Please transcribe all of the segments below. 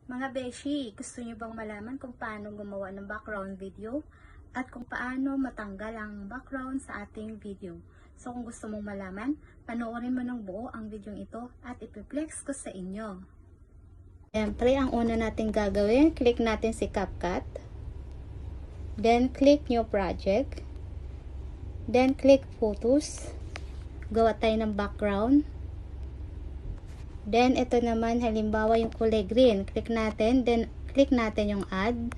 Mga beshi, gusto niyo bang malaman kung paano gumawa ng background video at kung paano matanggal ang background sa ating video? So kung gusto mong malaman, panoorin mo ng buo ang video ito at ipiplex ko sa inyo. Siyempre, ang una natin gagawin, click natin si CapCut. Then click New Project. Then click Photos. Gawa tayo ng background. Then, ito naman, halimbawa yung kulay green. Click natin. Then, click natin yung add.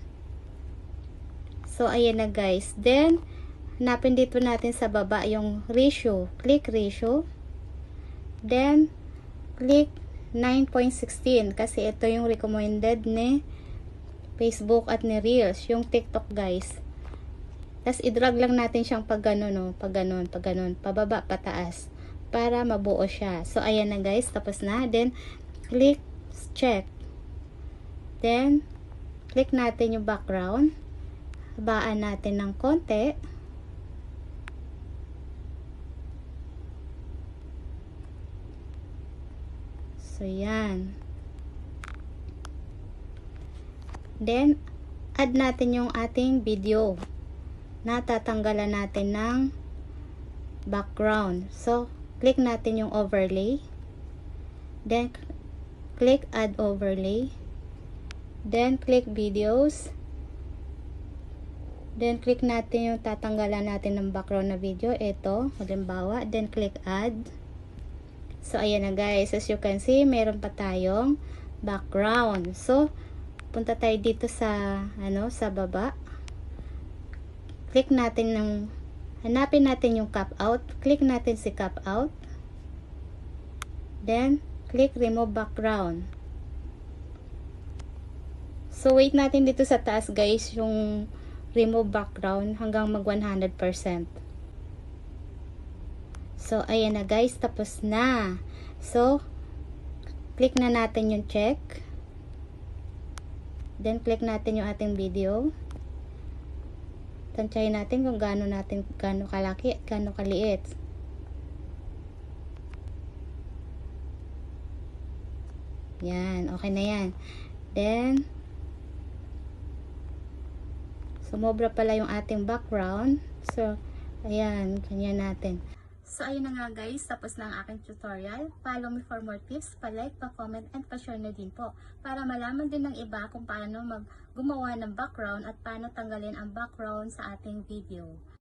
So, ayan na guys. Then, hanapin dito natin sa baba yung ratio. Click ratio. Then, click 9.16. Kasi ito yung recommended ni Facebook at ni Reels. Yung TikTok guys. Tapos, i-drag lang natin siyang pag ganun, no? Pag ganun, pag ganun. Pababa, pataas. Para mabuo siya. So, ayan na guys. Tapos na. Then, click check. Then, click natin yung background. Habaan natin ng konti. So, yan. Then, add natin yung ating video na tatanggalan natin ng background. So, click natin yung overlay. Then, click add overlay. Then, click videos. Then, click natin yung tatanggalan natin ng background na video. Ito, halimbawa. Then, click add. So, ayan na guys. As you can see, meron pa tayong background. So, punta tayo dito sa, sa baba. Click natin ng hanapin natin yung cap out. Click natin si cap out. Then, click remove background. So, wait natin dito sa taas guys yung remove background hanggang mag 100%. So, ayan na guys. Tapos na. So, click na natin yung check. Then, click natin yung ating video. Tansyahin natin kung gaano kalaki at gaano kaliit. Yan, okay na yan. Then, sumobra pala yung ating background. So, ayan, ganyan natin. So, ayun na nga guys, tapos na ang aking tutorial. Follow me for more tips, pa-like, pa-comment, and pa-share na din po. Para malaman din ng iba kung paano gumawa ng background at paano tanggalin ang background sa ating video.